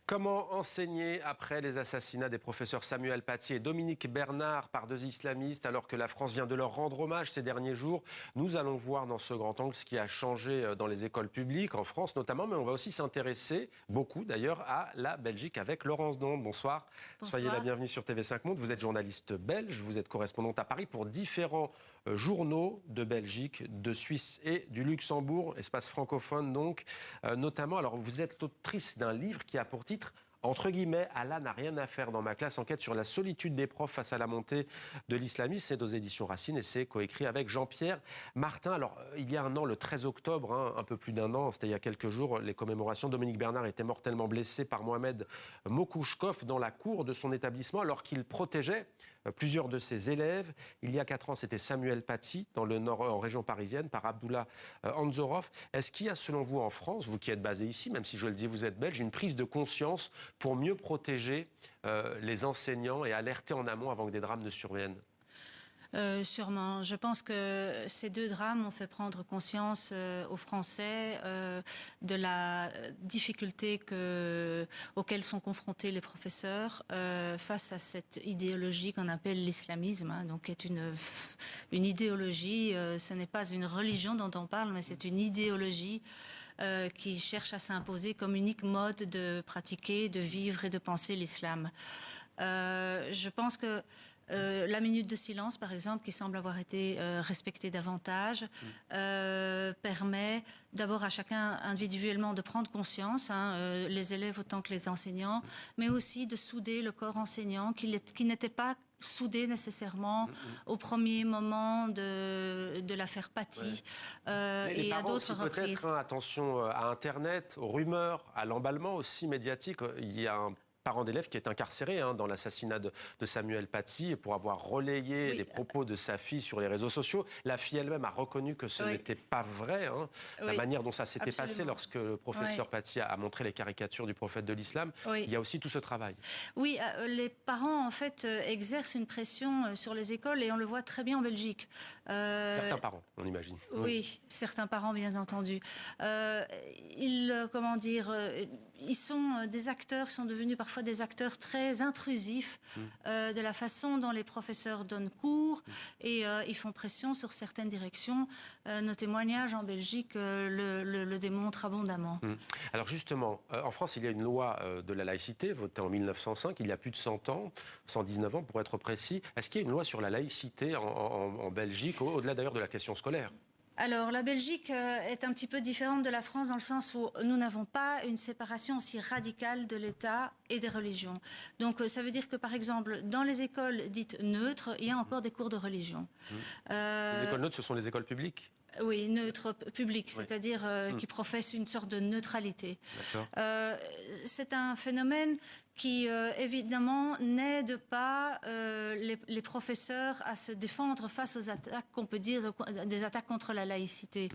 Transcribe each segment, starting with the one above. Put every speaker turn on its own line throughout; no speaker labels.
Comment enseigner après les assassinats des professeurs Samuel Paty et Dominique Bernard par deux islamistes alors que la France vient de leur rendre hommage ces derniers jours? Nous allons voir dans ce grand angle ce qui a changé dans les écoles publiques en France notamment, mais on va aussi s'intéresser beaucoup d'ailleurs à la Belgique avec Laurence Donde. Bonsoir.
Bonsoir.
Soyez la bienvenue sur TV5 Monde. Vous êtes journaliste belge, vous êtes correspondante à Paris pour différents journaux de Belgique, de Suisse et du Luxembourg, espace francophone donc, notamment. Alors vous êtes l'autrice d'un livre qui a pour titre entre guillemets, Allah n'a rien à faire dans ma classe, enquête sur la solitude des profs face à la montée de l'islamisme. C'est aux éditions Racine et c'est coécrit avec Jean-Pierre Martin. Alors, il y a un an, le 13 octobre, un peu plus d'un an, c'était il y a quelques jours, les commémorations, Dominique Bernard était mortellement blessé par Mohamed Mokouchkov dans la cour de son établissement alors qu'il protégeait plusieurs de ses élèves. Il y a 4 ans, c'était Samuel Paty, dans le nord, en région parisienne, par Abdullah Anzorov. Est-ce qu'il y a, selon vous, en France, vous qui êtes basé ici, même si je le dis, vous êtes belge, une prise de conscience pour mieux protéger les enseignants et alerter en amont avant que des drames ne surviennent?
Sûrement. Je pense que ces deux drames ont fait prendre conscience aux Français de la difficulté auxquelles sont confrontés les professeurs face à cette idéologie qu'on appelle l'islamisme, donc qui est une idéologie. Ce n'est pas une religion dont on parle, mais c'est une idéologie qui cherche à s'imposer comme unique mode de pratiquer, de vivre et de penser l'islam. Je pense que la minute de silence, par exemple, qui semble avoir été respectée davantage, permet d'abord à chacun individuellement de prendre conscience, les élèves autant que les enseignants, mais aussi de souder le corps enseignant qui n'était pas soudé nécessairement au premier moment de l'affaire Paty et à d'autres reprises.
Peut-être attention à Internet, aux rumeurs, à l'emballement aussi médiatique. Il y a un parent d'élève qui est incarcéré dans l'assassinat de Samuel Paty pour avoir relayé les propos de sa fille sur les réseaux sociaux. La fille elle-même a reconnu que ce n'était pas vrai, la manière dont ça s'était passé lorsque le professeur Paty a montré les caricatures du prophète de l'islam. Il y a aussi tout ce travail.
Oui, les parents en fait exercent une pression sur les écoles et on le voit très bien en Belgique.
Certains parents, on imagine.
Oui, certains parents bien entendu. Ils sont des acteurs, sont devenus parfois des acteurs très intrusifs de la façon dont les professeurs donnent cours et ils font pression sur certaines directions. Nos témoignages en Belgique le démontrent abondamment.
Alors justement, en France, il y a une loi de la laïcité votée en 1905, il y a plus de 100 ans, 119 ans pour être précis. Est-ce qu'il y a une loi sur la laïcité en Belgique, au-delà d'ailleurs de la question scolaire ?
Alors, la Belgique est un petit peu différente de la France dans le sens où nous n'avons pas une séparation aussi radicale de l'État et des religions. Donc, ça veut dire que, par exemple, dans les écoles dites neutres, il y a encore des cours de religion.
Les écoles neutres, ce sont les écoles publiques ?
Oui, neutre public, c'est-à-dire qui professe une sorte de neutralité. C'est un phénomène qui, évidemment, n'aide pas les professeurs à se défendre face aux attaques, qu'on peut dire, des attaques contre la laïcité.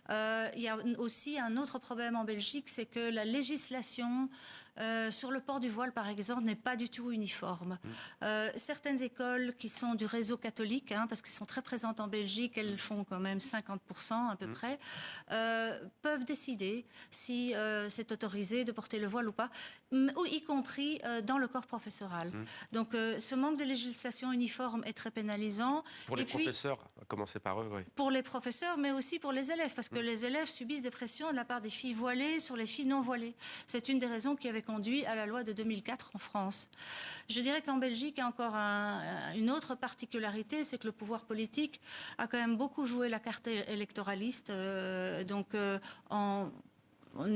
Il y a aussi un autre problème en Belgique, c'est que la législation sur le port du voile, par exemple, n'est pas du tout uniforme. Certaines écoles qui sont du réseau catholique, parce qu'elles sont très présentes en Belgique, elles font quand même 50% à peu près, peuvent décider si c'est autorisé de porter le voile ou pas, y compris dans le corps professoral. Donc ce manque de législation uniforme est très pénalisant.
Pour les professeurs, à commencer par eux, oui.
Pour les professeurs, mais aussi pour les élèves, parce que les élèves subissent des pressions de la part des filles voilées sur les filles non voilées. C'est une des raisons qui avait conduit à la loi de 2004 en France. Je dirais qu'en Belgique, il y a encore une autre particularité, c'est que le pouvoir politique a quand même beaucoup joué la carte électoraliste, en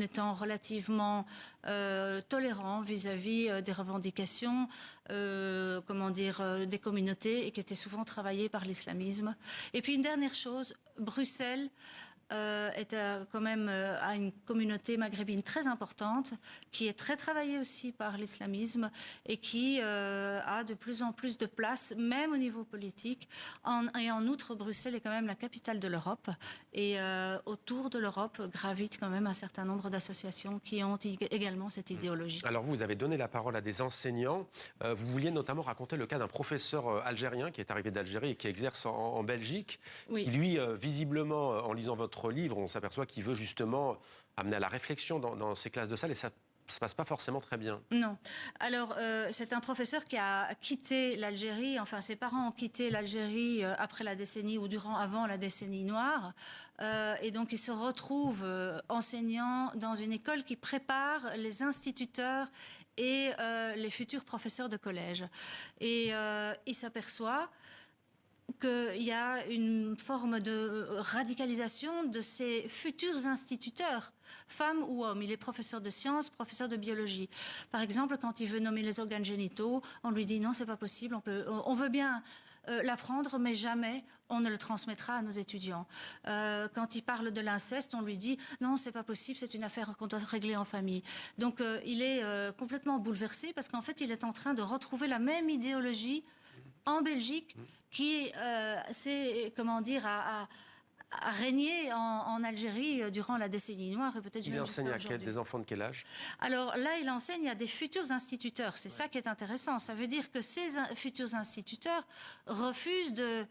étant relativement tolérant vis-à-vis des revendications, des communautés et qui étaient souvent travaillées par l'islamisme. Et puis une dernière chose, Bruxelles quand même a une communauté maghrébine très importante qui est très travaillée aussi par l'islamisme et qui a de plus en plus de place, même au niveau politique. Et en outre, Bruxelles est quand même la capitale de l'Europe et autour de l'Europe gravitent quand même un certain nombre d'associations qui ont également cette idéologie.
Alors vous avez donné la parole à des enseignants. Vous vouliez notamment raconter le cas d'un professeur algérien qui est arrivé d'Algérie et qui exerce en Belgique, qui lui, visiblement, en lisant votre livre, on s'aperçoit qu'il veut justement amener à la réflexion dans ces classes de salle et ça se passe pas forcément très bien.
Non. Alors, c'est un professeur qui a quitté l'Algérie, enfin ses parents ont quitté l'Algérie après la décennie ou avant la décennie noire. Et donc, il se retrouve enseignant dans une école qui prépare les instituteurs et les futurs professeurs de collège. Et il s'aperçoit qu'il y a une forme de radicalisation de ces futurs instituteurs, femmes ou hommes. Il est professeur de sciences, professeur de biologie. Par exemple, quand il veut nommer les organes génitaux, on lui dit non, c'est pas possible, on veut bien l'apprendre, mais jamais on ne le transmettra à nos étudiants. Quand il parle de l'inceste, on lui dit non, c'est pas possible, c'est une affaire qu'on doit régler en famille. Donc il est complètement bouleversé parce qu'en fait, il est en train de retrouver la même idéologie en Belgique qui a régné en Algérie durant la décennie noire et peut-être
Il enseigne à des enfants de quel âge?
Alors là, il enseigne à des futurs instituteurs. C'est ça qui est intéressant. Ça veut dire que ces futurs instituteurs refusent de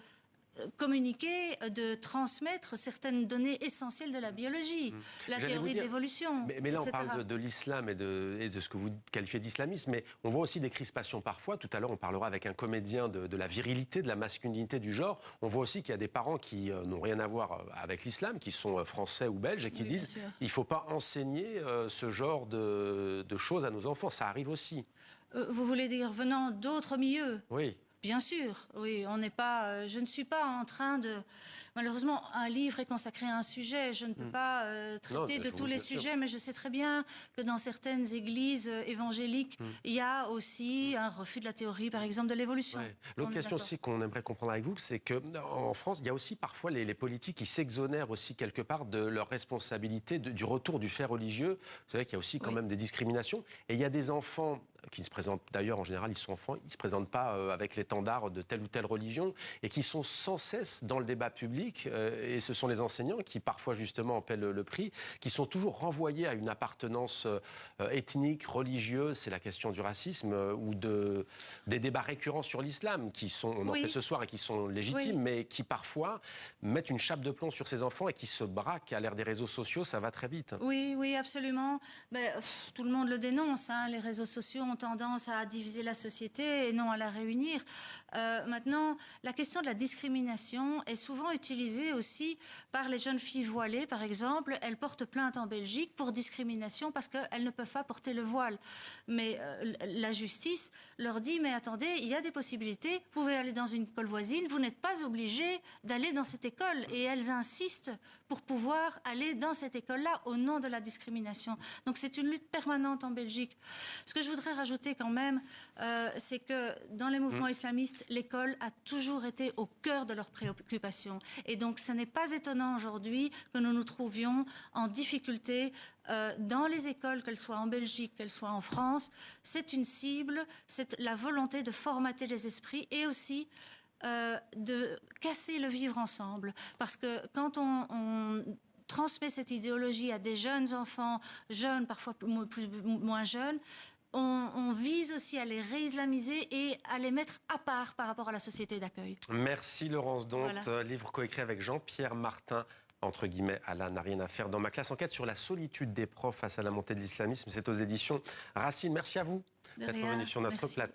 communiquer, de transmettre certaines données essentielles de la biologie, la théorie de l'évolution,
mais là, on
etc.
parle de l'islam et de ce que vous qualifiez d'islamisme, mais on voit aussi des crispations parfois. Tout à l'heure, on parlera avec un comédien de la virilité, de la masculinité du genre. On voit aussi qu'il y a des parents qui n'ont rien à voir avec l'islam, qui sont français ou belges, et qui disent il ne faut pas enseigner ce genre de choses à nos enfants. Ça arrive aussi.
Vous voulez dire venant d'autres milieux?
Oui.
Bien sûr, oui, on n'est pas. Je ne suis pas en train de. Malheureusement, un livre est consacré à un sujet. Je ne peux pas traiter de tous les sujets, mais je sais très bien que dans certaines églises évangéliques, il y a aussi un refus de la théorie, par exemple, de l'évolution.
Ouais. L'autre question aussi qu'on aimerait comprendre avec vous, c'est qu'en France, il y a aussi parfois les politiques qui s'exonèrent aussi quelque part de leur responsabilité du retour du fait religieux. Vous savez qu'il y a aussi quand même des discriminations. Et il y a des enfants qui se présentent, d'ailleurs en général ils sont enfants, ils ne se présentent pas avec l'étendard de telle ou telle religion et qui sont sans cesse dans le débat public et ce sont les enseignants qui parfois justement en paient le prix, qui sont toujours renvoyés à une appartenance ethnique, religieuse, c'est la question du racisme ou des débats récurrents sur l'islam qui sont, on en fait ce soir et qui sont légitimes mais qui parfois mettent une chape de plomb sur ces enfants et qui se braquent à l'ère des réseaux sociaux, ça va très vite.
Oui, absolument. Mais, tout le monde le dénonce, hein. Les réseaux sociaux ont tendance à diviser la société et non à la réunir. Maintenant, la question de la discrimination est souvent utilisée aussi par les jeunes filles voilées, par exemple. Elles portent plainte en Belgique pour discrimination parce qu'elles ne peuvent pas porter le voile. Mais la justice leur dit, mais attendez, il y a des possibilités, vous pouvez aller dans une école voisine, vous n'êtes pas obligé d'aller dans cette école. Et elles insistent pour pouvoir aller dans cette école-là au nom de la discrimination. Donc c'est une lutte permanente en Belgique. Ce que je voudrais rajouter quand même, c'est que dans les mouvements islamistes, l'école a toujours été au cœur de leurs préoccupations. Et donc ce n'est pas étonnant aujourd'hui que nous nous trouvions en difficulté dans les écoles, qu'elles soient en Belgique, qu'elles soient en France. C'est une cible, c'est la volonté de formater les esprits et aussi de casser le vivre ensemble. Parce que quand on transmet cette idéologie à des jeunes enfants, jeunes, parfois moins jeunes, on vise aussi à les réislamiser et à les mettre à part par rapport à la société d'accueil.
Merci Laurence Donte, livre coécrit avec Jean-Pierre Martin. Entre guillemets, Allah n'a rien à faire dans ma classe. Enquête sur la solitude des profs face à la montée de l'islamisme. C'est aux éditions Racine. Merci à vous d'être venu sur notre plateau.